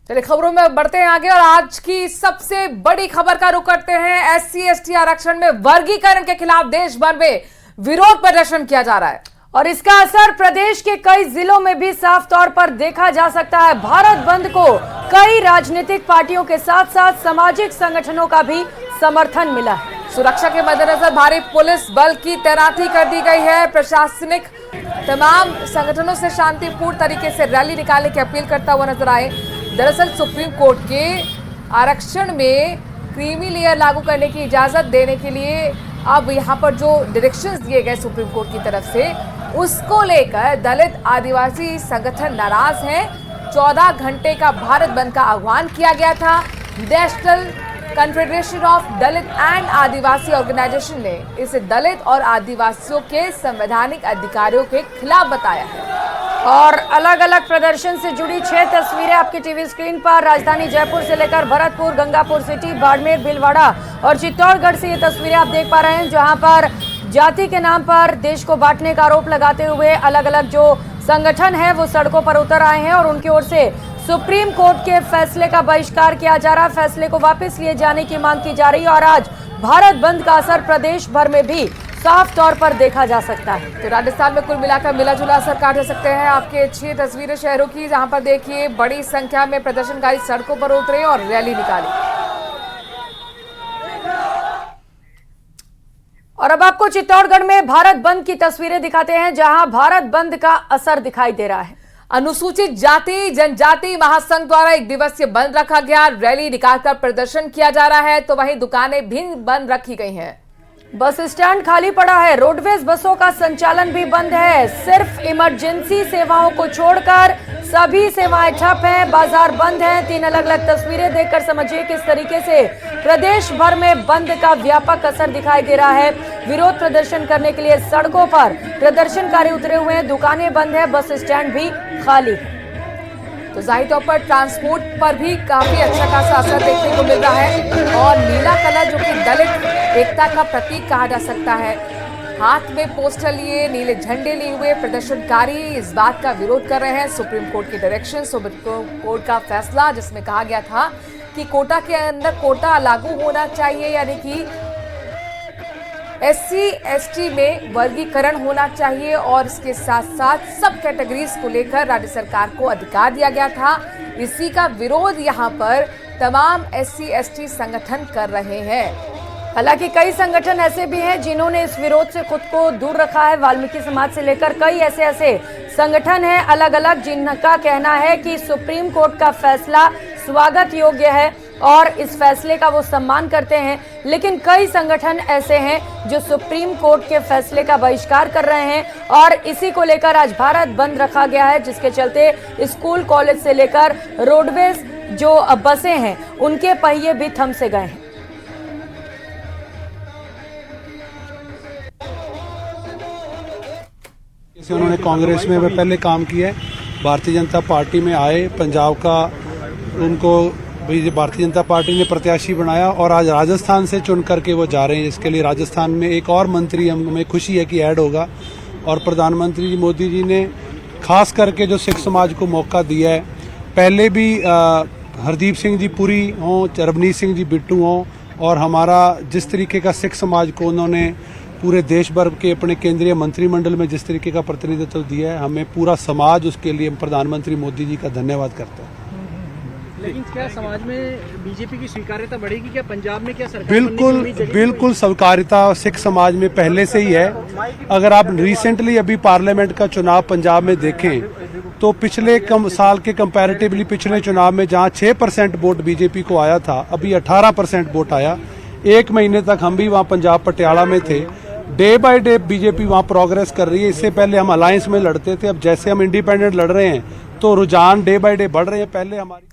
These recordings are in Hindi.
चलिए खबरों में बढ़ते हैं आगे और आज की सबसे बड़ी खबर का रुख करते हैं। एससी एसटी आरक्षण में वर्गीकरण के खिलाफ देश भर में विरोध प्रदर्शन किया जा रहा है और इसका असर प्रदेश के कई जिलों में भी साफ तौर पर देखा जा सकता है। भारत बंद को कई राजनीतिक पार्टियों के साथ साथ सामाजिक संगठनों का भी समर्थन मिला है। सुरक्षा के मद्देनजर भारी पुलिस बल की तैनाती कर दी गई है। प्रशासनिक तमाम संगठनों से शांतिपूर्ण तरीके से रैली निकालने की अपील करता हुआ नजर आए। दरअसल सुप्रीम कोर्ट के आरक्षण में क्रीमी लेयर लागू करने की इजाजत देने के लिए अब यहाँ पर जो डायरेक्शंस दिए गए सुप्रीम कोर्ट की तरफ से, उसको लेकर दलित आदिवासी संगठन नाराज हैं। 14 घंटे का भारत बंद का आह्वान किया गया था। National Confederation of Dalit and Adivasi Organisation ने इसे दलित और आदिवासियों के संवैधानिक अधिकारों के खिलाफ बताया है। और अलग अलग प्रदर्शन से जुड़ी 6 तस्वीरें आपकी टीवी स्क्रीन पर राजधानी जयपुर से लेकर भरतपुर, गंगापुर सिटी, बाड़मेर, भीलवाड़ा और चित्तौड़गढ़ से ये तस्वीरें आप देख पा रहे हैं, जहां पर जाति के नाम पर देश को बांटने का आरोप लगाते हुए अलग अलग जो संगठन है वो सड़कों पर उतर आए हैं और उनकी ओर से सुप्रीम कोर्ट के फैसले का बहिष्कार किया जा रहा है। फैसले को वापस लिए जाने की मांग की जा रही है और आज भारत बंद का असर प्रदेश भर में भी साफ तौर पर देखा जा सकता है। तो राजस्थान में कुल मिलाकर मिला जुला असर काट सकते हैं आपके 6 तस्वीरें शहरों की, जहां पर देखिए बड़ी संख्या में प्रदर्शनकारी सड़कों पर उतरे और रैली निकाली। और अब आपको चित्तौड़गढ़ में भारत बंद की तस्वीरें दिखाते हैं, जहां भारत बंद का असर दिखाई दे रहा है। अनुसूचित जाति जनजाति महासंघ द्वारा एक दिवसीय बंद रखा गया। रैली निकालकर प्रदर्शन किया जा रहा है, तो वहीं दुकानें भी बंद रखी गई हैं। बस स्टैंड खाली पड़ा है। रोडवेज बसों का संचालन भी बंद है। सिर्फ इमरजेंसी सेवाओं को छोड़कर सभी सेवाएं ठप हैं। बाजार बंद हैं। 3 अलग अलग तस्वीरें देखकर समझिए किस तरीके से प्रदेश भर में बंद का व्यापक असर दिखाई दे रहा है। विरोध प्रदर्शन करने के लिए सड़कों पर प्रदर्शनकारी उतरे हुए हैं। दुकानें बंद है, बस स्टैंड भी खाली है। तो जाहिर तौर पर ट्रांसपोर्ट पर भी काफी अच्छा खासा असर देखने को मिल रहा है। और नीला कलर जो कि दलित एकता का प्रतीक कहा जा सकता है, हाथ में पोस्टर लिए, नीले झंडे लिए हुए प्रदर्शनकारी इस बात का विरोध कर रहे हैं। सुप्रीम कोर्ट की डायरेक्शन, सुप्रीम कोर्ट का फैसला जिसमें कहा गया था कि कोटा के अंदर कोटा लागू होना चाहिए, यानी कि एससी एसटी में वर्गीकरण होना चाहिए और इसके साथ साथ सब कैटेगरीज को लेकर राज्य सरकार को अधिकार दिया गया था। इसी का विरोध यहाँ पर तमाम एससी एसटी संगठन कर रहे हैं। हालांकि कई संगठन ऐसे भी हैं जिन्होंने इस विरोध से खुद को दूर रखा है। वाल्मीकि समाज से लेकर कई ऐसे संगठन हैं अलग अलग, जिनका कहना है कि सुप्रीम कोर्ट का फैसला स्वागत योग्य है और इस फैसले का वो सम्मान करते हैं। लेकिन कई संगठन ऐसे हैं जो सुप्रीम कोर्ट के फैसले का बहिष्कार कर रहे हैं और इसी को लेकर आज भारत बंद रखा गया है, जिसके चलते स्कूल कॉलेज से लेकर रोडवेज जो बसें हैं उनके पहिए भी थम से गए हैं। उन्होंने कांग्रेस में वे पहले काम किया है, भारतीय जनता पार्टी में आए, पंजाब का उनको भारतीय जनता पार्टी ने प्रत्याशी बनाया और आज राजस्थान से चुन करके वो जा रहे हैं। इसके लिए राजस्थान में एक और मंत्री हमें खुशी है कि ऐड होगा और प्रधानमंत्री जी मोदी जी ने खास करके जो सिख समाज को मौका दिया है, पहले भी हरदीप सिंह जी पुरी हों, रवनीत सिंह जी बिट्टू हों, और हमारा जिस तरीके का सिख समाज को उन्होंने पूरे देश भर के अपने केंद्रीय मंत्रिमंडल में जिस तरीके का प्रतिनिधित्व दिया है, हमें पूरा समाज उसके लिए प्रधानमंत्री मोदी जी का धन्यवाद करता है। लेकिन क्या समाज में बीजेपी की स्वीकार्यता बढ़ेगी क्या? पंजाब में क्या सरकार बिल्कुल स्वीकार्यता सिख समाज में पहले से ही है। अगर आप रिसेंटली अभी पार्लियामेंट का चुनाव पंजाब में देखें तो पिछले साल के कंपैरेटिवली पिछले चुनाव में जहां 6% वोट बीजेपी को आया था, अभी 18% वोट आया। 1 महीने तक हम भी वहां पंजाब पटियाला में थे। डे बाय डे बीजेपी वहां प्रोग्रेस कर रही है। इससे पहले हम अलायंस में लड़ते थे, अब जैसे हम इंडिपेंडेंट लड़ रहे हैं तो रुझान डे बाय डे बढ़ रहे हैं। पहले हमारी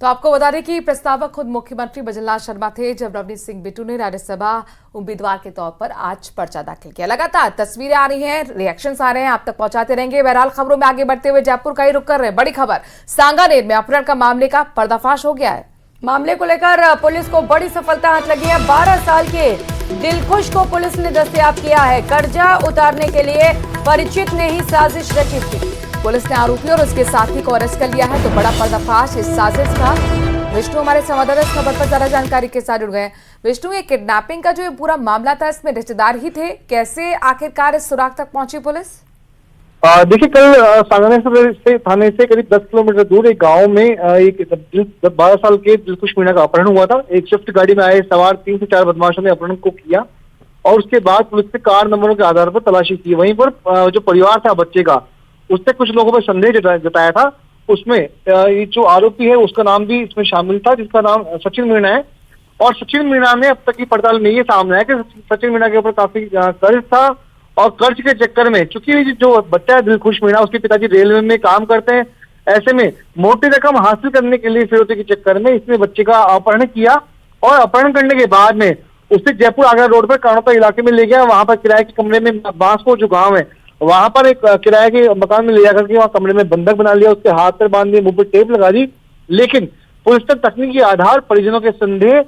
तो आपको बता दें कि प्रस्तावक खुद मुख्यमंत्री भजनलाल शर्मा थे जब रवनीत सिंह बिट्टू ने राज्यसभा उम्मीदवार के तौर पर आज पर्चा दाखिल किया। लगातार तस्वीरें आ रही हैं, रिएक्शंस आ रहे हैं, आप तक पहुंचाते रहेंगे। बहरहाल खबरों में आगे बढ़ते हुए जयपुर का ही रुख कर रहे हैं। बड़ी खबर, सांगानेर में अपहरण का मामले का पर्दाफाश हो गया है। मामले को लेकर पुलिस को बड़ी सफलता हाथ लगी है। 12 साल के दिलखुश को पुलिस ने दस्तयाब किया है। कर्जा उतारने के लिए परिचित ने ही साजिश रची थी। पुलिस ने आरोपी और उसके साथी को अरेस्ट कर लिया है। तो बड़ा पर्दाफाश इस साजिश का। विष्णु हमारे संवाददाता इस खबर पर ज्यादा जानकारी के साथ जुड़ गए। विष्णु, ये किडनैपिंग का जो ये पूरा मामला था, इसमें रिश्तेदार ही थे, कैसे आखिरकार इस सुराग तक पहुंची पुलिस? देखिए, कल सांगनेर से थाने से करीब 10 किलोमीटर दूर एक गांव में एक 12 साल के दिलखुश मीणा का अपहरण हुआ था। एक स्विफ्ट गाड़ी में आए सवार 3 से 4 बदमाशों ने अपहरण को किया और उसके बाद पुलिस ने कार नंबरों के आधार पर तलाशी की। वहीं पर जो परिवार था बच्चे का, उससे कुछ लोगों पर संदेह जताया था। उसमें ये जो आरोपी है उसका नाम भी इसमें शामिल था, जिसका नाम सचिन मीणा है। और सचिन मीणा ने अब तक की पड़ताल में ये सामने है कि सचिन मीणा के ऊपर काफी कर्ज था और कर्ज के चक्कर में, चूंकि जो बच्चा है दिलखुश मीणा, उसके पिताजी रेलवे में काम करते हैं, ऐसे में मोटी रकम हासिल करने के लिए फिरौती के चक्कर में इसने बच्चे का अपहरण किया और अपहरण करने के बाद में उसे जयपुर आगरा रोड पर कानोता इलाके में ले गया। वहां पर किराए के कमरे में बांसको जो गांव है वहां पर एक किराए के मकान में ले जाकर के वहां कमरे में बंधक बना लिया, उसके हाथ पर बांध दिए, मुंह पर टेप लगा दी। लेकिन पुलिस ने तकनीकी आधार, परिजनों के संदेह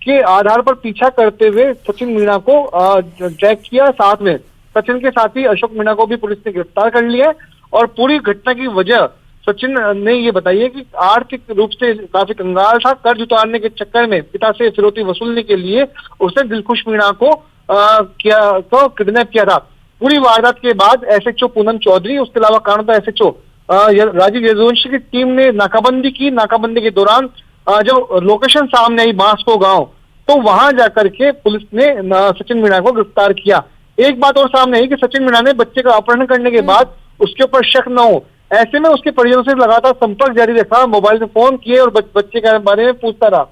के आधार पर पीछा करते हुए सचिन मीणा को ट्रैक किया। साथ में सचिन के साथी अशोक मीणा को भी पुलिस ने गिरफ्तार कर लिया और पूरी घटना की वजह सचिन ने ये बताई है कि आर्थिक रूप से काफी कंगाल था। कर्ज उतारने के चक्कर में पिता से फिरौती वसूलने के लिए उसने दिलखुश मीणा को किडनैप किया था। पूरी वारदात के बाद एसएचओ पूनम चौधरी, उसके अलावा कानोता एसएचओ राजीव यदुवंशी की टीम ने नाकाबंदी की। नाकाबंदी के दौरान जो लोकेशन सामने आई बांसको गांव, तो वहां जाकर के पुलिस ने सचिन मीणा को गिरफ्तार किया। एक बात और सामने आई कि सचिन मीणा ने बच्चे का अपहरण करने के बाद उसके ऊपर शक न हो, ऐसे में उसके परिजनों से लगातार संपर्क जारी रखा, मोबाइल से फोन किए और बच्चे के बारे में पूछता रहा।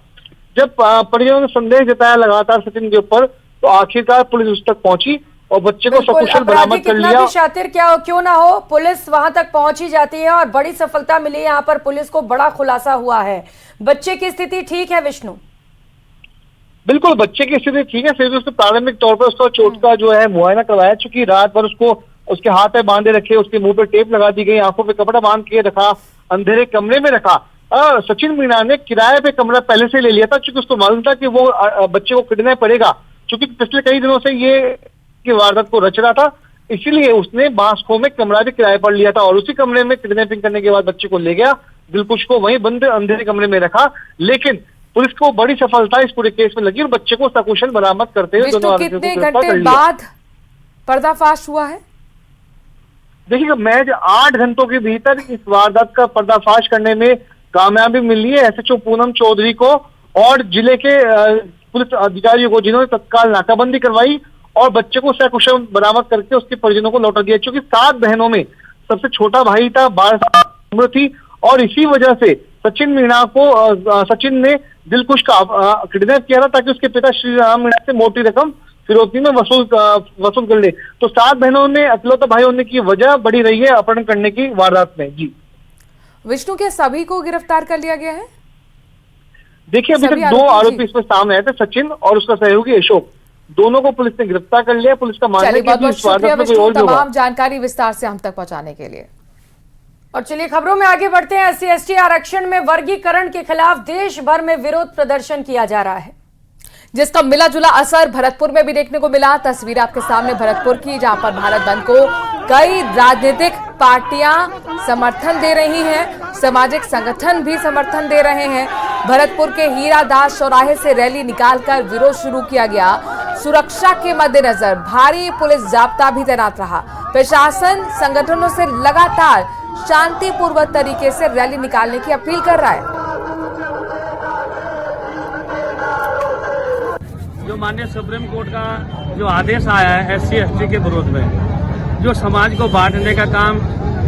जब परिजनों ने संदेह जताया लगातार सचिन के ऊपर, तो आखिरकार पुलिस उस तक पहुंची और बच्चे को सकुशल बरामद कर लिया। शातिर क्या क्यों ना हो, पुलिस वहां तक पहुंच ही जाती है और बड़ी सफलता मिली। यहाँ पर पुलिस को बड़ा खुलासा हुआ है। बच्चे की स्थिति ठीक है विष्णु? बिल्कुल, बच्चे की स्थिति ठीक है। फिर भी उसको प्रारंभिक तौर पर उसका चोट का जो है मुआयना करवाया, चूंकि रात भर उसको उसके हाथ पे बांधे रखे, उसके मुंह पे टेप लगा दी गई, आंखों पे कपड़ा बांध के रखा, अंधेरे कमरे में रखा। सचिन मीणा ने किराए पे कमरा पहले से ले लिया था, क्योंकि उसको मालूम था कि वो बच्चे को किडनैप पड़ेगा, क्योंकि पिछले कई दिनों से ये की वारदात को रच रहा था। इसीलिए उसने बांसको में कमरा भी किराए पर लिया था और उसी कमरे में किडनैपिंग करने के बाद बच्चे को ले गया, दिलखुश को वहीं बंद अंधेरे कमरे में रखा। लेकिन पुलिस को बड़ी सफलता इस पूरे केस में लगी और बच्चे को सकुशल बरामद करते हुए दोनों आरोपियों को गिरफ्तार कर लिया। कितने घंटे बाद पर्दाफाश हुआ है? देखिए, महज 8 घंटों के भीतर इस वारदात का पर्दाफाश करने में कामयाबी मिली है एसएचओ पूनम चौधरी को और जिले के पुलिस अधिकारियों को, जिन्होंने तत्काल नाकाबंदी करवाई और बच्चे को सकुशल बरामद करके उसके परिजनों को लौटा दिया। क्योंकि 7 बहनों में सबसे छोटा भाई था, 12 साल की उम्र थी और इसी वजह से सचिन मीणा को सचिन ने दिलखुश का किडनैप किया था, ताकि उसके पिता श्री राम मीणा से मोटी रकम फिरौती में वसूल कर ले। तो 7 बहनों ने, अकेलौता भाई होने की वजह बड़ी रही है अपहरण करने की वारदात में। जी विष्णु, के सभी को गिरफ्तार कर लिया गया है? देखिए, अभी तक 2 आरोपी इसमें सामने आए थे, सचिन और उसका सहयोगी अशोक। दोनों को पुलिस ने गिरफ्तार कर लिया। पुलिस का मानना है कि इस वारदात में कोई और भी होगा। तमाम जानकारी विस्तार से हम तक पहुंचाने के लिए। और चलिए खबरों में आगे बढ़ते हैं। SC/ST आरक्षण में वर्गीकरण के खिलाफ देश भर में विरोध प्रदर्शन किया जा रहा है, जिसका मिला जुला असर भरतपुर में भी देखने को मिला। तस्वीर आपके सामने भरतपुर की, जहां पर भारत बंद को कई राजनीतिक पार्टियां समर्थन दे रही हैं, सामाजिक संगठन भी समर्थन दे रहे हैं। भरतपुर के हीरादास चौराहे से रैली निकालकर विरोध शुरू किया गया। सुरक्षा के मद्देनजर भारी पुलिस जाब्ता भी तैनात रहा। प्रशासन संगठनों से लगातार शांतिपूर्वक तरीके से रैली निकालने की अपील कर रहा है। जो माननीय सुप्रीम कोर्ट का जो आदेश आया है SC/ST के विरोध में, जो समाज को बांटने का काम,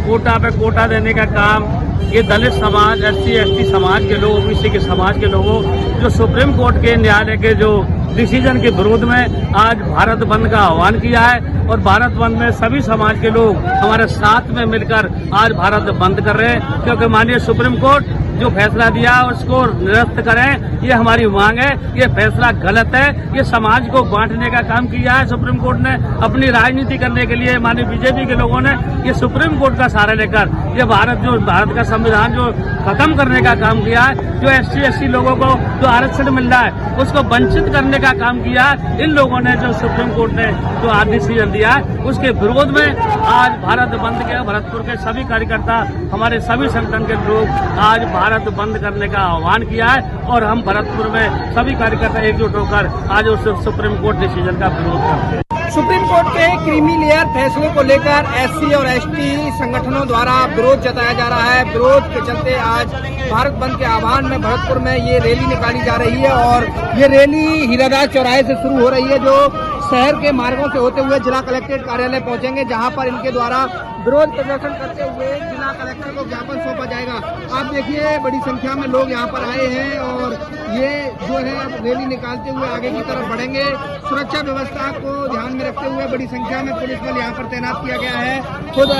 कोटा पे कोटा देने का काम, ये दलित समाज, SC/ST समाज के लोग, OBC के समाज के लोगों, जो सुप्रीम कोर्ट के न्यायालय के जो डिसीजन के विरोध में आज भारत बंद का आह्वान किया है और भारत बंद में सभी समाज के लोग हमारे साथ में मिलकर आज भारत बंद कर रहे हैं, क्योंकि माननीय सुप्रीम कोर्ट जो फैसला दिया उसको निरस्त करें, ये हमारी मांग है। ये फैसला गलत है, ये समाज को बांटने का काम किया है सुप्रीम कोर्ट ने अपनी राजनीति करने के लिए। माननीय BJP के लोगों ने ये सुप्रीम कोर्ट का सहारा लेकर ये भारत का संविधान जो खत्म करने का काम किया है, जो SC लोगों को जो आरक्षण मिल रहा है उसको वंचित करने का काम किया है, इन लोगों ने जो सुप्रीम कोर्ट ने जो आज डिसीजन दिया है उसके विरोध में आज भारत बंद के भरतपुर के सभी कार्यकर्ता, हमारे सभी संगठन के लोग आज भारत बंद करने का आह्वान किया है और हम भरतपुर में सभी कार्यकर्ता एकजुट होकर आज उस सुप्रीम कोर्ट डिसीजन का विरोध करते हैं। सुप्रीम कोर्ट के क्रीमी लेयर फैसले को लेकर SC और ST संगठनों द्वारा विरोध जताया जा रहा है। विरोध के चलते आज भारत बंद के आह्वान में भरतपुर में ये रैली निकाली जा रही है और ये रैली हीरादास चौराहे से शुरू हो रही है, जो शहर के मार्गों से होते हुए जिला कलेक्ट्रेट कार्यालय पहुंचेंगे, जहां पर इनके द्वारा विरोध प्रदर्शन करते हुए जिला कलेक्टर को ज्ञापन सौंपा जाएगा। आप देखिए बड़ी संख्या में लोग यहाँ पर आए हैं और ये जो है रैली निकालते हुए आगे की तरफ बढ़ेंगे। सुरक्षा व्यवस्था को ध्यान में रखते हुए बड़ी संख्या में पुलिस बल यहाँ पर तैनात किया गया है। खुद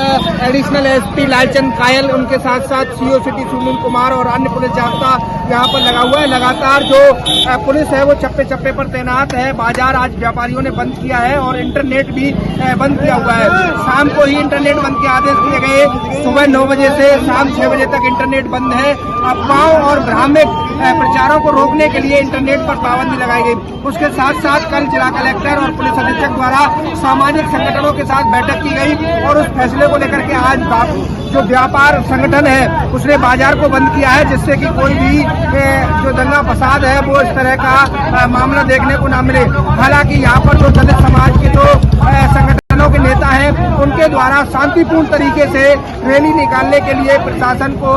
एडिशनल SP लालचंद कायल, उनके साथ साथ CO सिटी सुनील कुमार और अन्य पुलिस जाब्ता यहाँ पर लगा हुआ है। लगातार जो पुलिस है वो चप्पे चप्पे पर तैनात है। बाजार आज व्यापारियों ने बंद किया है और इंटरनेट भी बंद किया हुआ है। शाम को ही इंटरनेट बंद के आदेश दिए गए। सुबह 9 बजे से शाम 6 बजे तक इंटरनेट बंद है। अफवाहों और भ्रामक प्रचारों को रोकने के लिए इंटरनेट पर पाबंदी लगाई गई। उसके साथ साथ कल जिला कलेक्टर और पुलिस अधीक्षक द्वारा सामाजिक संगठनों के साथ बैठक की गई और उस फैसले को लेकर के आज जो व्यापार संगठन है उसने बाजार को बंद किया है, जिससे कि कोई भी जो दंगा फसाद है वो इस तरह का मामला देखने को ना मिले। हालांकि यहाँ पर जो दलित समाज के जो संगठनों के नेता हैं उनके द्वारा शांतिपूर्ण तरीके से रैली निकालने के लिए प्रशासन को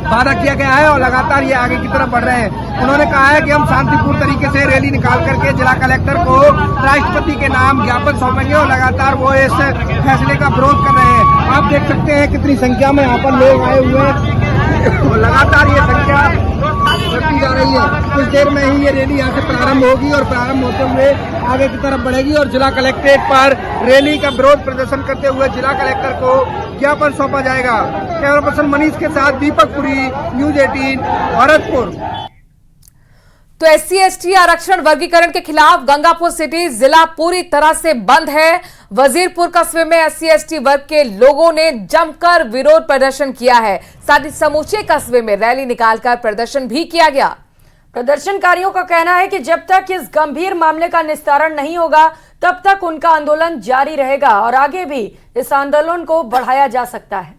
वादा किया गया है और लगातार ये आगे की तरफ बढ़ रहे हैं। उन्होंने कहा है कि हम शांतिपूर्ण तरीके से रैली निकाल करके जिला कलेक्टर को राष्ट्रपति के नाम ज्ञापन सौंपेंगे और लगातार वो इस फैसले का विरोध कर रहे हैं। आप देख सकते हैं कितनी संख्या में यहाँ पर लोग आए हुए हैं। लगातार ये संख्या बढ़ती जा रही है। कुछ देर में ही ये रैली यहाँ से प्रारंभ होगी और प्रारंभ होते हुए आगे की तरफ बढ़ेगी और जिला कलेक्ट्रेट पर रैली का विरोध प्रदर्शन करते हुए जिला कलेक्टर को ज्ञापन सौंपा जाएगा। कैमरा पर्सन मनीष के साथ दीपक पुरी, न्यूज 18 भरतपुर। तो SC/ST आरक्षण वर्गीकरण के खिलाफ गंगापुर सिटी जिला पूरी तरह से बंद है। वजीरपुर कस्बे में SC/ST वर्ग के लोगों ने जमकर विरोध प्रदर्शन किया है। साथ ही समूचे कस्बे में रैली निकालकर प्रदर्शन भी किया गया। प्रदर्शनकारियों का कहना है कि जब तक इस गंभीर मामले का निस्तारण नहीं होगा तब तक उनका आंदोलन जारी रहेगा और आगे भी इस आंदोलन को बढ़ाया जा सकता है।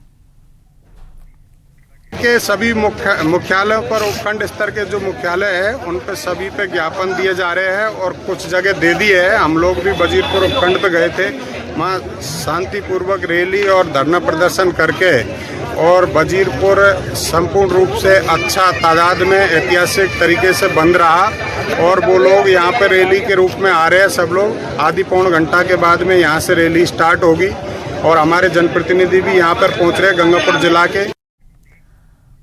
के सभी मुख्यालयों पर उपखंड स्तर के जो मुख्यालय है उन पर सभी पे ज्ञापन दिए जा रहे हैं और कुछ जगह दे दिए है। हम लोग भी वजीरपुर उपखंड पे गए थे, वहाँ शांतिपूर्वक रैली और धरना प्रदर्शन करके और वजीरपुर संपूर्ण रूप से अच्छा तादाद में ऐतिहासिक तरीके से बंद रहा और वो लोग यहाँ पे रैली के रूप में आ रहे हैं। सब लोग आधी पौन घंटा के बाद में यहाँ से रैली स्टार्ट होगी और हमारे जनप्रतिनिधि भी यहाँ पर पहुँच रहे हैं गंगापुर जिला के।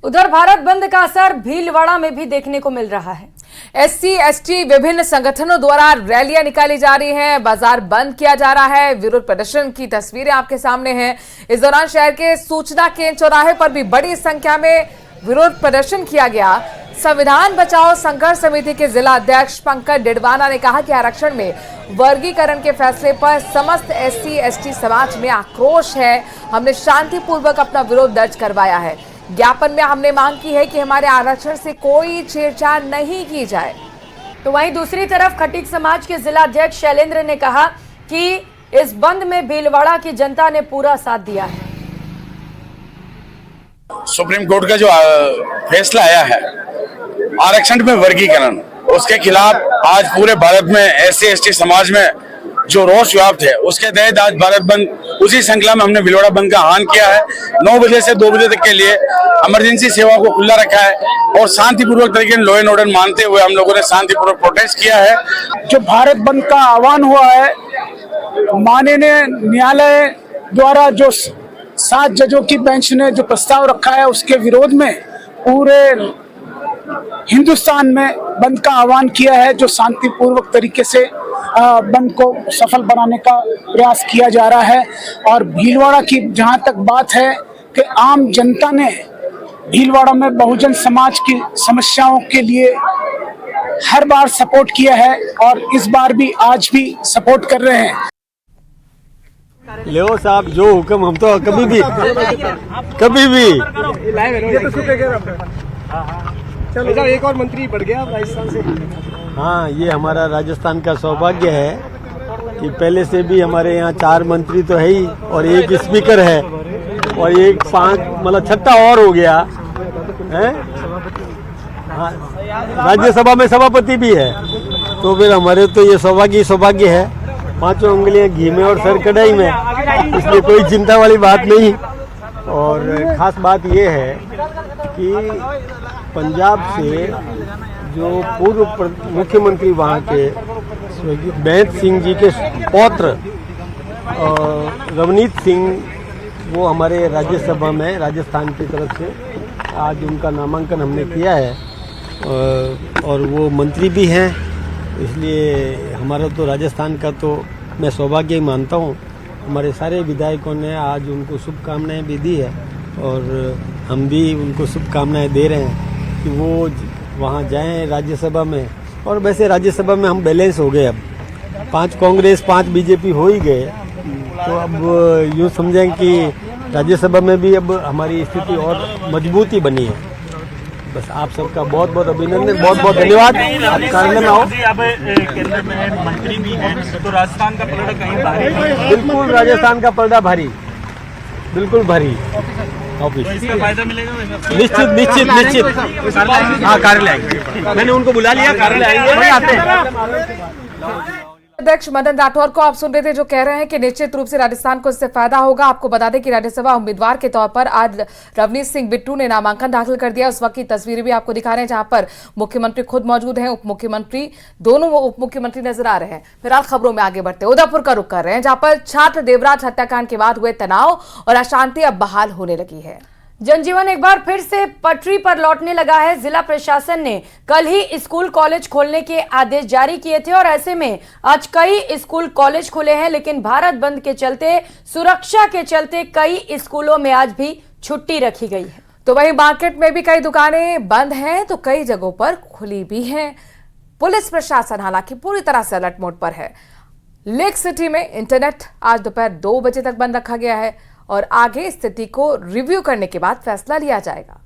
उधर भारत बंद का असर भीलवाड़ा में भी देखने को मिल रहा है। SC/ST विभिन्न संगठनों द्वारा रैलियां निकाली जा रही हैं, बाजार बंद किया जा रहा है। विरोध प्रदर्शन की तस्वीरें आपके सामने हैं। इस दौरान शहर के सूचना केंद्र चौराहे पर भी बड़ी संख्या में विरोध प्रदर्शन किया गया। संविधान बचाओ संघर्ष समिति के जिला अध्यक्ष पंकज डिडवाना ने कहा कि आरक्षण में वर्गीकरण के फैसले पर समस्त SC/ST समाज में आक्रोश है। हमने शांतिपूर्वक अपना विरोध दर्ज करवाया है। ज्ञापन में हमने मांग की है कि हमारे आरक्षण से कोई छेड़छाड़ नहीं की जाए। तो वहीं दूसरी तरफ खटीक समाज के जिला अध्यक्ष शैलेंद्र ने कहा कि इस बंद में भीलवाड़ा की जनता ने पूरा साथ दिया है। सुप्रीम कोर्ट का जो फैसला आया है आरक्षण में वर्गीकरण, उसके खिलाफ आज पूरे भारत में SC/ST समाज में जो रोष व्याप्त है उसके तहत आज भारत बंद, उसी श्रृंखला में हमने भीलवाड़ा बंद का आह्वान किया है। 9 बजे से 2 बजे तक के लिए इमरजेंसी सेवा को खुला रखा है और शांतिपूर्वक तरीके से लॉ एंड ऑर्डर मानते हुए हम लोगों ने शांतिपूर्वक प्रोटेस्ट किया है। जो भारत बंद का आह्वान हुआ है, माननीय न्यायालय द्वारा जो 7 जजों की बेंच ने जो प्रस्ताव रखा है उसके विरोध में पूरे हिंदुस्तान में बंद का आह्वान किया है, जो शांतिपूर्वक तरीके से बंद को सफल बनाने का प्रयास किया जा रहा है। और भीलवाड़ा की जहां तक बात है कि आम जनता ने भीलवाड़ा में बहुजन समाज की समस्याओं के लिए हर बार सपोर्ट किया है और इस बार भी आज भी सपोर्ट कर रहे हैं। ले साहब जो हुक्म, हम तो कभी भी चलो एक और मंत्री बढ़ गया राजस्थान से। हाँ, ये हमारा राजस्थान का सौभाग्य है कि पहले से भी हमारे यहाँ 4 मंत्री तो है ही, और एक स्पीकर है, और एक 5 मतलब 6ठा और हो गया है। हाँ, राज्यसभा में सभापति भी है, तो फिर हमारे तो ये सौभाग्य है। 5 उंगलियां घी में और सर कढ़ाई में, इसलिए कोई चिंता वाली बात नहीं। और खास बात ये है कि पंजाब से जो पूर्व मुख्यमंत्री वहाँ के स्वर्गीय बेंत सिंह जी के पौत्र रवनीत सिंह, वो हमारे राज्यसभा में राजस्थान की तरफ से आज उनका नामांकन हमने किया है, और वो मंत्री भी हैं। इसलिए हमारा तो राजस्थान का तो मैं सौभाग्य ही मानता हूँ। हमारे सारे विधायकों ने आज उनको शुभकामनाएं भी दी है, और हम भी उनको शुभकामनाएं दे रहे हैं कि वो वहाँ जाएं राज्यसभा में। और वैसे राज्यसभा में हम बैलेंस हो गए, अब 5 कांग्रेस 5 बीजेपी हो ही गए, तो अब यूँ समझें कि राज्यसभा में भी अब हमारी स्थिति और मजबूती बनी है। बस आप सबका बहुत बहुत अभिनंदन, बहुत बहुत धन्यवाद। आप कार्यालय में आओ। अब केंद्र में मंत्री भी हैं, तो राजस्थान का पलड़ा कहीं भारी है? बिल्कुल राजस्थान का पलड़ा भारी, बिल्कुल भारी। ऑफिस इसका फायदा मिलेगा? निश्चित। हाँ, कार्यालय आएंगे, मैंने उनको बुला लिया, कार्यालय आएंगे, आते हैं। अध्यक्ष मदन राठौर को आप सुन रहे थे, जो कह रहे हैं कि निश्चित रूप से राजस्थान को इससे फायदा होगा। आपको बता दें कि राज्यसभा उम्मीदवार के तौर पर आज रवनीत सिंह बिट्टू ने नामांकन दाखिल कर दिया। उस वक्त की तस्वीरें भी आपको दिखा रहे हैं, जहां पर मुख्यमंत्री खुद मौजूद हैं, उप मुख्यमंत्री, दोनों उप मुख्यमंत्री नजर आ रहे हैं। फिलहाल खबरों में आगे बढ़ते उदयपुर का रुख कर रहे हैं, जहां पर छात्र देवराज हत्याकांड के बाद हुए तनाव और अशांति अब बहाल होने लगी है। जनजीवन एक बार फिर से पटरी पर लौटने लगा है। जिला प्रशासन ने कल ही स्कूल कॉलेज खोलने के आदेश जारी किए थे, और ऐसे में आज कई स्कूल कॉलेज खुले हैं, लेकिन भारत बंद के चलते, सुरक्षा के चलते कई स्कूलों में आज भी छुट्टी रखी गई है। तो वहीं मार्केट में भी कई दुकानें बंद हैं, तो कई जगहों पर खुली भी हैं। पुलिस प्रशासन हालांकि पूरी तरह से अलर्ट मोड पर है। लेक सिटी में इंटरनेट आज दोपहर 2 बजे तक बंद रखा गया है, और आगे स्थिति को रिव्यू करने के बाद फैसला लिया जाएगा।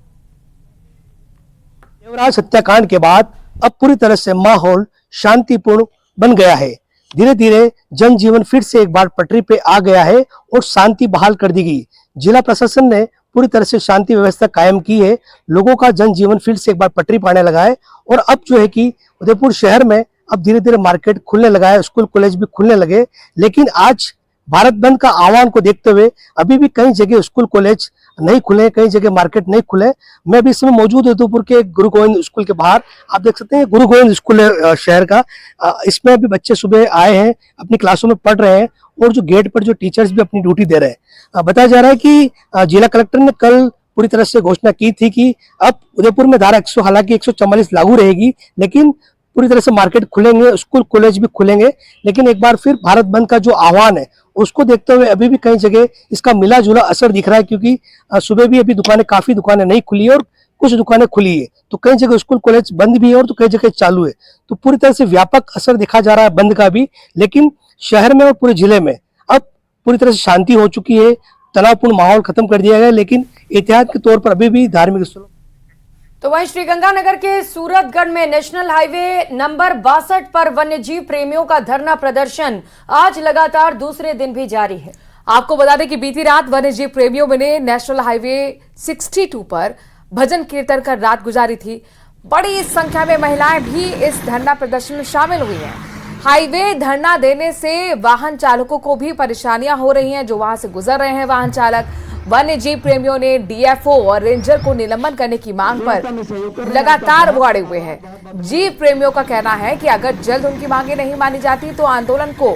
देवराज हत्याकांड के बाद अब पूरी तरह से माहौल शांतिपूर्ण बन गया है। धीरे धीरे जनजीवन फिर से एक बार पटरी पे आ गया है और शांति बहाल कर दी गई। जिला प्रशासन ने पूरी तरह से शांति व्यवस्था कायम की है। लोगों का जनजीवन फिर से एक बार पटरी पाने लगा है, और अब जो है कि उदयपुर शहर में अब धीरे धीरे मार्केट खुलने लगा है, स्कूल कॉलेज भी खुलने लगे। लेकिन आज भारत बंद का आह्वान को देखते हुए अभी भी कई जगह स्कूल कॉलेज नहीं खुले, कई जगह मार्केट नहीं खुले। मैं अभी इस समय मौजूद उदयपुर के गुरु गोविंद स्कूल के बाहर, आप देख सकते हैं गुरु गोविंद स्कूल है शहर का। इसमें अभी बच्चे सुबह आए हैं, अपनी क्लासों में पढ़ रहे हैं, और जो गेट पर जो टीचर्स भी अपनी ड्यूटी दे रहे हैं। बताया जा रहा है कि जिला कलेक्टर ने कल पूरी तरह से घोषणा की थी कि अब उदयपुर में धारा 100 हालांकि 144 लागू रहेगी, लेकिन पूरी तरह से मार्केट खुलेंगे, स्कूल कॉलेज भी खुलेंगे। लेकिन एक बार फिर भारत बंद का जो आह्वान है उसको देखते हुए अभी भी कई जगह इसका मिला जुला असर दिख रहा है, क्योंकि सुबह भी अभी काफी दुकानें नहीं खुली है और कुछ दुकानें खुली है, तो कई जगह स्कूल कॉलेज बंद भी है और तो कई जगह चालू है। तो पूरी तरह से व्यापक असर दिखा जा रहा है बंद का भी। लेकिन शहर में और पूरे जिले में अब पूरी तरह से शांति हो चुकी है, तनावपूर्ण माहौल खत्म कर दिया गया। लेकिन एहतियात के तौर पर अभी भी धार्मिक स्थलों। तो वहीं श्रीगंगानगर के सूरतगढ़ में नेशनल हाईवे नंबर 62 पर वन्यजीव प्रेमियों का धरना प्रदर्शन आज लगातार दूसरे दिन भी जारी है। आपको बता दें कि बीती रात वन्यजीव प्रेमियों ने नेशनल हाईवे 62 पर भजन कीर्तन कर रात गुजारी थी। बड़ी संख्या में महिलाएं भी इस धरना प्रदर्शन में शामिल हुई हैं। हाईवे धरना देने से वाहन चालकों को भी परेशानियां हो रही हैं, जो वहां से गुजर रहे हैं वाहन चालक। वन्यजीव प्रेमियों ने डीएफओ और रेंजर को निलंबन करने की मांग पर लगातार वो अड़े हुए हैं। जीव प्रेमियों का कहना है कि अगर जल्द उनकी मांगे नहीं मानी जाती तो आंदोलन को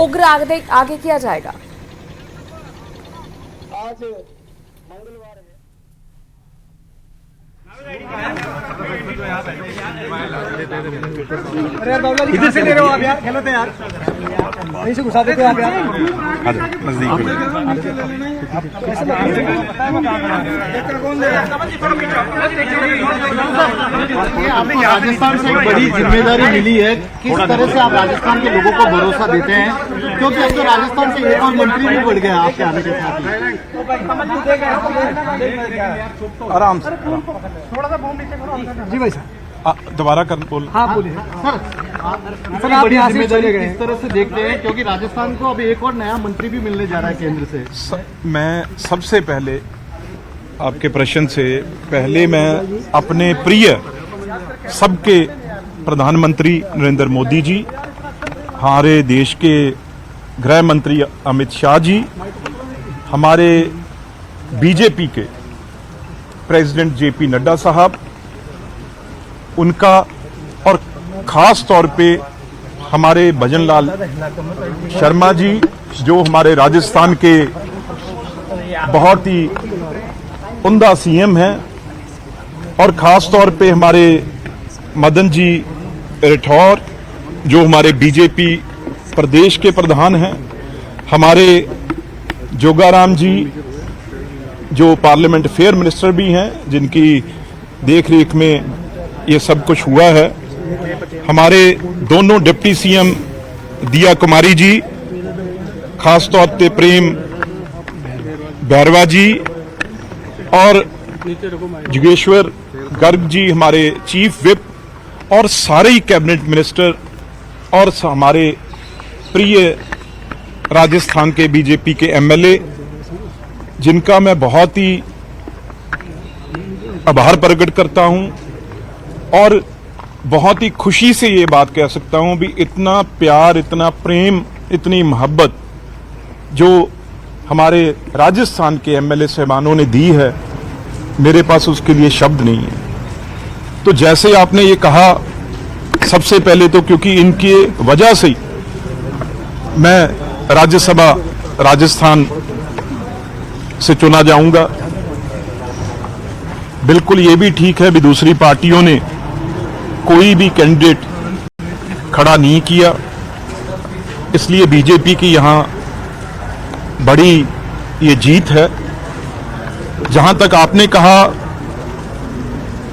उग्र आगे किया जाएगा। अरे यार बाबूलाल इधर से ले रहे हो आप यार, गलत है यार, यहीं से घुसा देते हो आप यार। नजदीक आपको राजस्थान से एक बड़ी जिम्मेदारी मिली है, किस तरह से आप राजस्थान के लोगों को भरोसा देते हैं, क्योंकि अब तो राजस्थान से एक और मंत्री भी बढ़ गया आपके आने के साथ ही। आराम से थोड़ा सा जी भाई साहब दोबारा कर बोल। हाँ बोलिए सर, आप बड़ी जिम्मेदारी किस तरह से देखते हैं, क्योंकि राजस्थान को अब एक और नया मंत्री भी मिलने जा रहा है केंद्र से। मैं सबसे पहले आपके प्रश्न से पहले मैं अपने प्रिय सबके प्रधानमंत्री नरेंद्र मोदी जी, हमारे देश के गृह मंत्री अमित शाह जी, हमारे बीजेपी के प्रेसिडेंट जेपी नड्डा साहब, उनका और खास तौर पे हमारे भजनलाल शर्मा जी जो हमारे राजस्थान के बहुत ही उम्दा सीएम हैं, और खास तौर पे हमारे मदन जी राठौर जो हमारे बीजेपी प्रदेश के प्रधान हैं, हमारे जोगाराम जी जो पार्लियामेंट अफेयर मिनिस्टर भी हैं, जिनकी देखरेख में ये सब कुछ हुआ है, हमारे दोनों डिप्टी सीएम दिया कुमारी जी, खास तौर पे प्रेम भैरवा जी और जोगेश्वर गर्ग जी हमारे चीफ विप, और सारे ही कैबिनेट मिनिस्टर और हमारे प्रिय राजस्थान के बीजेपी के एमएलए, जिनका मैं बहुत ही आभार प्रकट करता हूं और बहुत ही खुशी से ये बात कह सकता हूं भी इतना प्यार, इतना प्रेम, इतनी मोहब्बत जो हमारे राजस्थान के एमएलए साहबानों ने दी है, मेरे पास उसके लिए शब्द नहीं है। तो जैसे आपने ये कहा, सबसे पहले तो क्योंकि इनके वजह से मैं राज्यसभा राजस्थान से चुना जाऊंगा। बिल्कुल ये भी ठीक है भी दूसरी पार्टियों ने कोई भी कैंडिडेट खड़ा नहीं किया, इसलिए बीजेपी की यहां बड़ी ये जीत है। जहां तक आपने कहा,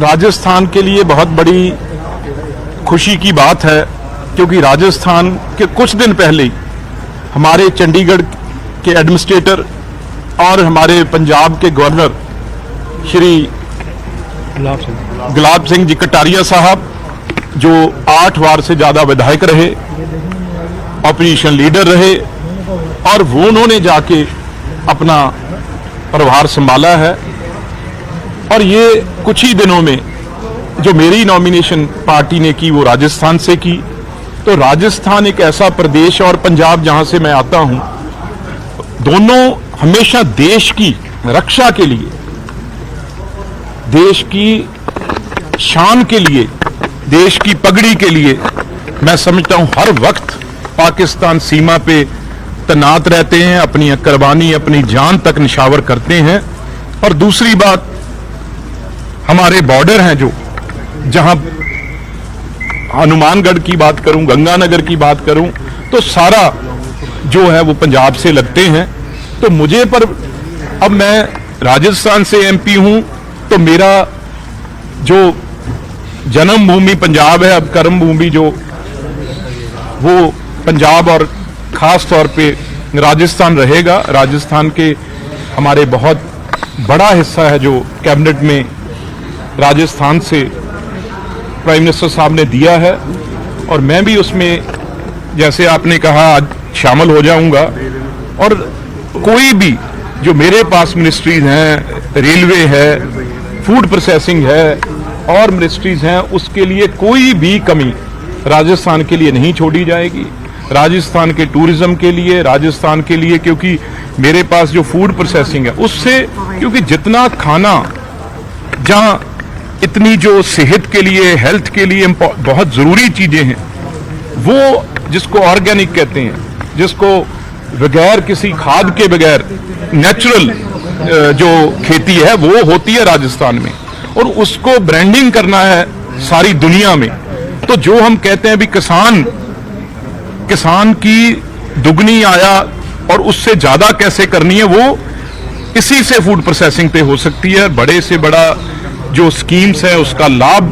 राजस्थान के लिए बहुत बड़ी खुशी की बात है, क्योंकि राजस्थान के कुछ दिन पहले ही हमारे चंडीगढ़ के एडमिनिस्ट्रेटर और हमारे पंजाब के गवर्नर श्री गुलाब सिंह जी कटारिया साहब, जो 8 बार से ज्यादा विधायक रहे, ऑपोजिशन लीडर रहे, और वो उन्होंने जाके अपना प्रभार संभाला है। और ये कुछ ही दिनों में जो मेरी नॉमिनेशन पार्टी ने की वो राजस्थान से की। तो राजस्थान एक ऐसा प्रदेश और पंजाब जहां से मैं आता हूं, दोनों हमेशा देश की रक्षा के लिए, देश की शान के लिए, देश की पगड़ी के लिए मैं समझता हूं हर वक्त पाकिस्तान सीमा पे तैनात रहते हैं, अपनी कुर्बानी, अपनी जान तक निछावर करते हैं। और दूसरी बात, हमारे बॉर्डर हैं जो, जहां हनुमानगढ़ की बात करूं, गंगानगर की बात करूं, तो सारा जो है वो पंजाब से लगते हैं। तो मुझे पर अब मैं राजस्थान से एमपी हूं, तो मेरा जो जन्मभूमि पंजाब है, अब कर्म भूमि जो वो पंजाब और खास तौर पे राजस्थान रहेगा। राजस्थान के हमारे बहुत बड़ा हिस्सा है जो कैबिनेट में राजस्थान से प्राइम मिनिस्टर साहब ने दिया है, और मैं भी उसमें जैसे आपने कहा आज शामिल हो जाऊंगा। और कोई भी जो मेरे पास मिनिस्ट्रीज हैं, रेलवे है, फूड प्रोसेसिंग है और मिनिस्ट्रीज हैं, उसके लिए कोई भी कमी राजस्थान के लिए नहीं छोड़ी जाएगी। राजस्थान के टूरिज्म के लिए, राजस्थान के लिए, क्योंकि मेरे पास जो फूड प्रोसेसिंग है उससे, क्योंकि जितना खाना, जहां इतनी जो सेहत के लिए, हेल्थ के लिए बहुत जरूरी चीजें हैं, वो जिसको ऑर्गेनिक कहते हैं, जिसको बगैर किसी खाद के बगैर नेचुरल जो खेती है वो होती है राजस्थान में, और उसको ब्रांडिंग करना है सारी दुनिया में। तो जो हम कहते हैं भी किसान की दुगनी आया और उससे ज्यादा कैसे करनी है, वो इसी से फूड प्रोसेसिंग पे हो सकती है। बड़े से बड़ा जो स्कीम्स है उसका लाभ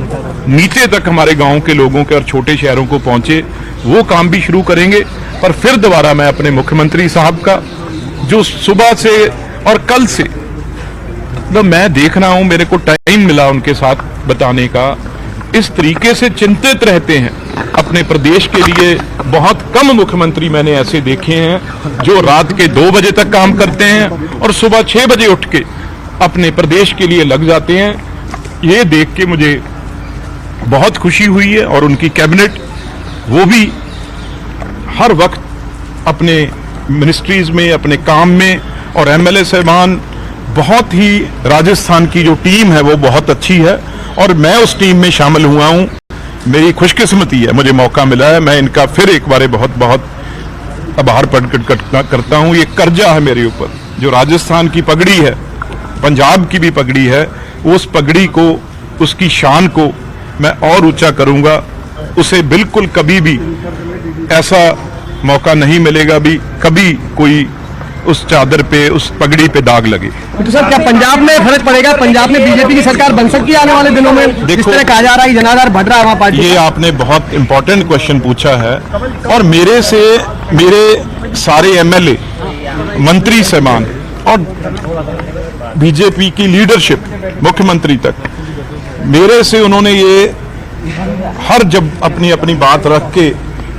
नीचे तक हमारे गांव के लोगों के और छोटे शहरों को पहुंचे, वो काम भी शुरू करेंगे। पर फिर दोबारा मैं अपने मुख्यमंत्री साहब का, जो सुबह से और कल से तो मैं देख रहा हूं, मेरे को टाइम मिला उनके साथ बताने का, इस तरीके से चिंतित रहते हैं अपने प्रदेश के लिए। बहुत कम मुख्यमंत्री मैंने ऐसे देखे हैं जो रात के 2 बजे तक काम करते हैं और सुबह 6 बजे उठ के अपने प्रदेश के लिए लग जाते हैं। ये देख के मुझे बहुत खुशी हुई है। और उनकी कैबिनेट वो भी हर वक्त अपने मिनिस्ट्रीज में, अपने काम में, और एमएलए साहबान बहुत ही, राजस्थान की जो टीम है वो बहुत अच्छी है और मैं उस टीम में शामिल हुआ हूं। मेरी खुशकिस्मती है, मुझे मौका मिला है। मैं इनका फिर एक बार बहुत बहुत आभार प्रकट करता हूं। ये कर्जा है मेरे ऊपर, जो राजस्थान की पगड़ी है, पंजाब की भी पगड़ी है, उस पगड़ी को, उसकी शान को मैं और ऊंचा करूंगा। उसे बिल्कुल कभी भी ऐसा मौका नहीं मिलेगा भी कभी कोई उस चादर पे, उस पगड़ी पे दाग लगे। तो सर, क्या पंजाब में फर्क पड़ेगा? पंजाब में बीजेपी की सरकार बन सकती है आने वाले दिनों में? जिस तरह कहा जा रहा है जनाधार बढ़ रहा है वहां पार्टी। ये आपने बहुत इंपॉर्टेंट क्वेश्चन पूछा है और मेरे सारे एमएलए, मंत्री साहबान और बीजेपी की लीडरशिप, मुख्यमंत्री तक, मेरे से उन्होंने ये हर जब अपनी अपनी बात रख के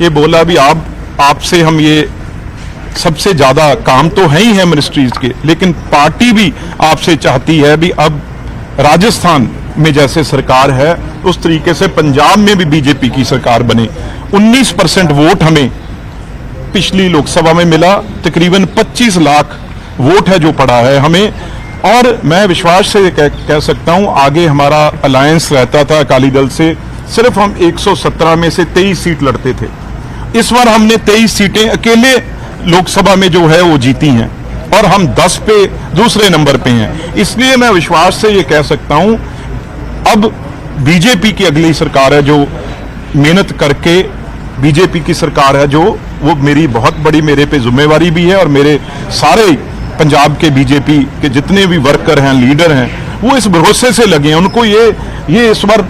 ये बोला भी आपसे हम ये सबसे ज्यादा काम तो है ही है मिनिस्ट्रीज के, लेकिन पार्टी भी आपसे चाहती है भी अब राजस्थान में जैसे सरकार है उस तरीके से पंजाब में भी बीजेपी की सरकार बने। 19% वोट हमें पिछली लोकसभा में मिला, तकरीबन 25 लाख वोट है जो पड़ा है हमें। और मैं विश्वास से कह सकता हूं, आगे हमारा अलायंस रहता था अकाली दल से, सिर्फ हम 117 में से 23 सीट लड़ते थे। इस बार हमने 23 सीटें अकेले लोकसभा में जो है वो जीती हैं और हम 10 पे दूसरे नंबर पे हैं। इसलिए मैं विश्वास से ये कह सकता हूं, अब बीजेपी की अगली सरकार है जो मेहनत करके, बीजेपी की सरकार है जो, वो मेरी बहुत बड़ी, मेरे पे जिम्मेवारी भी है और मेरे सारे पंजाब के बीजेपी के जितने भी वर्कर हैं, लीडर हैं, वो इस भरोसे से लगे हैं। उनको ये इस बार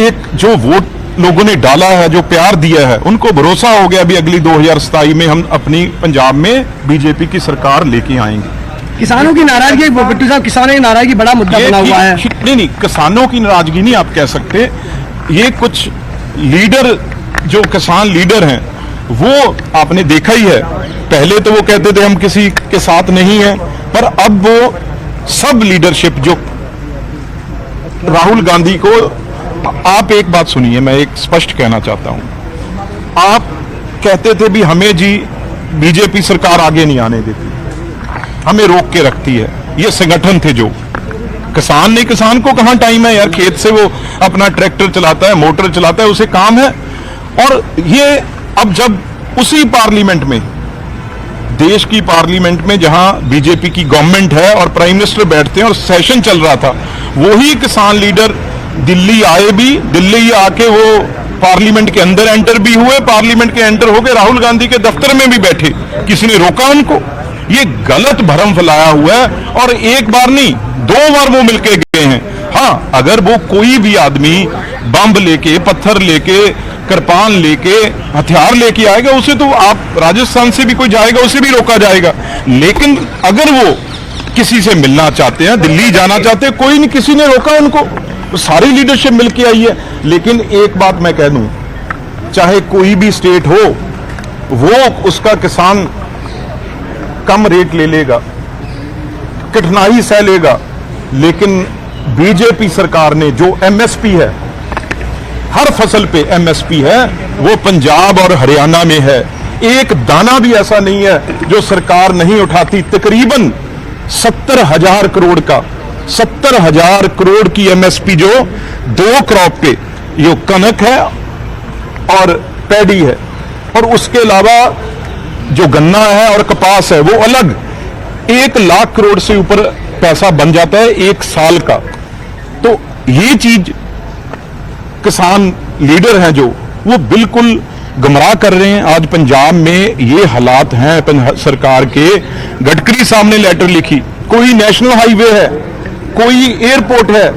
एक जो वोट लोगों ने डाला है, जो प्यार दिया है, उनको भरोसा हो गया भी अगली 2027 में हम अपनी पंजाब में बीजेपी की सरकार लेके आएंगे। किसानों की नाराजगी, बिट्टू साहब, किसानों की नाराजगी बड़ा मुद्दा बना हुआ है। नहीं, किसानों की नाराजगी नहीं आप कह सकते। ये कुछ लीडर, जो किसान लीडर हैं, वो आपने देखा ही है। पहले तो वो कहते थे हम किसी के साथ नहीं है, पर अब वो सब लीडरशिप, जो राहुल गांधी को, आप एक बात सुनिए, मैं एक स्पष्ट कहना चाहता हूं। आप कहते थे भी हमें जी बीजेपी सरकार आगे नहीं आने देती, हमें रोक के रखती है। ये संगठन थे जो, किसान ने, किसान को कहां टाइम है यार, खेत से वो अपना ट्रैक्टर चलाता है, मोटर चलाता है, उसे काम है। और ये अब जब उसी पार्लियामेंट में, देश की पार्लियामेंट में जहां बीजेपी की गवर्नमेंट है और प्राइम मिनिस्टर बैठते हैं और सेशन चल रहा था, वही किसान लीडर दिल्ली आए भी, दिल्ली आके वो पार्लियामेंट के अंदर एंटर भी हुए, पार्लियामेंट के एंटर होके राहुल गांधी के दफ्तर में भी बैठे, किसी ने रोका उनको? ये गलत भ्रम फैलाया हुआ है और एक बार नहीं 2 बार वो मिलके गए हैं। हाँ, अगर वो कोई भी आदमी बम लेके, पत्थर लेके, कृपान लेके, हथियार लेके आएगा, उसे तो आप, राजस्थान से भी कोई जाएगा उसे भी रोका जाएगा। लेकिन अगर वो किसी से मिलना चाहते हैं, दिल्ली जाना चाहते हैं, कोई नहीं, किसी ने रोका उनको, तो सारी लीडरशिप मिलके आई है। लेकिन एक बात मैं कह दूं, चाहे कोई भी स्टेट हो, वो उसका किसान कम रेट ले लेगा, कठिनाई सह लेगा, लेकिन बीजेपी सरकार ने जो एमएसपी है, हर फसल पे एमएसपी है, वो पंजाब और हरियाणा में है। एक दाना भी ऐसा नहीं है जो सरकार नहीं उठाती। तकरीबन 70,000 करोड़ का, 70,000 करोड़ की एमएसपी जो 2 क्रॉप पे, ये कनक है और पैडी है, और उसके अलावा जो गन्ना है और कपास है वो अलग, 1 लाख करोड़ से ऊपर पैसा बन जाता है 1 साल का। तो ये चीज किसान लीडर हैं जो, वो बिल्कुल गुमराह कर रहे हैं। आज पंजाब में ये हालात हैं सरकार के। गडकरी साहब ने लेटर लिखी, कोई नेशनल हाईवे है, कोई एयरपोर्ट है,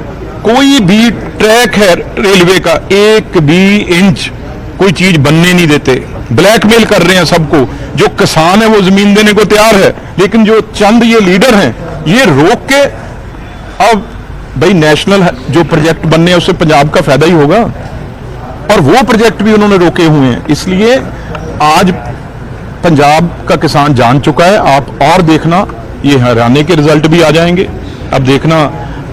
कोई भी ट्रैक है रेलवे का, एक भी इंच कोई चीज बनने नहीं देते, ब्लैकमेल कर रहे हैं सबको। जो किसान है वो जमीन देने को तैयार है, लेकिन जो चंद ये लीडर हैं ये रोक के, अब भाई नेशनल जो प्रोजेक्ट बनने हैं उससे पंजाब का फायदा ही होगा, और वो प्रोजेक्ट भी उन्होंने रोके हुए हैं। इसलिए आज पंजाब का किसान जान चुका है। आप और देखना, ये हरियाणा के रिजल्ट भी आ जाएंगे। अब देखना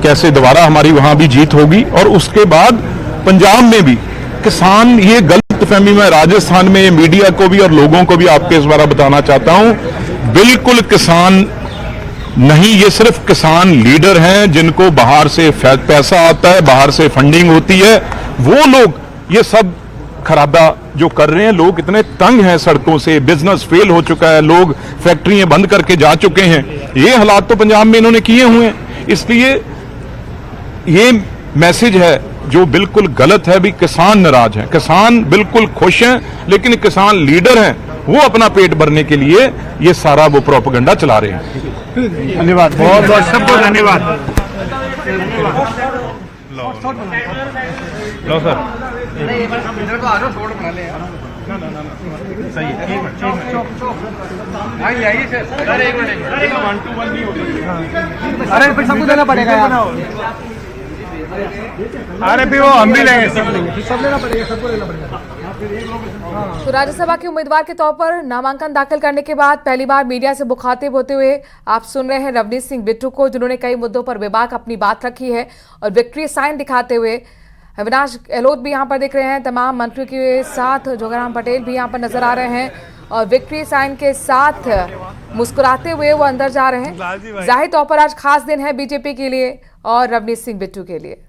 कैसे दोबारा हमारी वहां भी जीत होगी, और उसके बाद पंजाब में भी किसान, ये गलतफहमी में राजस्थान में मीडिया को भी और लोगों को भी आपके इस बार बताना चाहता हूं, बिल्कुल किसान नहीं, ये सिर्फ किसान लीडर हैं जिनको बाहर से पैसा आता है, बाहर से फंडिंग होती है, वो लोग ये सब खराबा जो कर रहे हैं। लोग इतने तंग हैं सड़कों से, बिजनेस फेल हो चुका है, लोग फैक्ट्रियां बंद करके जा चुके हैं। ये हालात तो पंजाब में इन्होंने किए हुए हैं। इसलिए ये मैसेज है जो बिल्कुल गलत है। भी किसान नाराज हैं, किसान बिल्कुल खुश हैं, लेकिन किसान लीडर हैं वो अपना पेट भरने के लिए ये सारा वो प्रोपेगेंडा चला रहे हैं। धन्यवाद, बहुत बहुत सबको धन्यवाद। लो सर, सही है, आइए सर, अरे एक मिनट, 1 to 1 नहीं होगी, अरे फिर सबको देना पड़ेगा यार। अरे भी वो हम भी लेंगे, सब लेना पड़ेगा, सबको लेना पड़ेगा। तो राज्यसभा के उम्मीदवार के तौर पर नामांकन दाखिल करने के बाद पहली बार मीडिया से मुखातिब होते हुए आप सुन रहे हैं रवनीत सिंह बिट्टू को, जिन्होंने कई मुद्दों पर बेबाक अपनी बात रखी है और विक्ट्री साइन दिखाते हुए। अविनाश गहलोत भी यहाँ पर दिख रहे हैं, तमाम मंत्रियों के साथ जोगाराम पटेल भी यहाँ पर नजर आ रहे हैं और विक्ट्री साइन के साथ मुस्कुराते हुए वो अंदर जा रहे हैं। जाहिर तौर पर आज खास दिन है बीजेपी के लिए और रवनीत सिंह बिट्टू के लिए।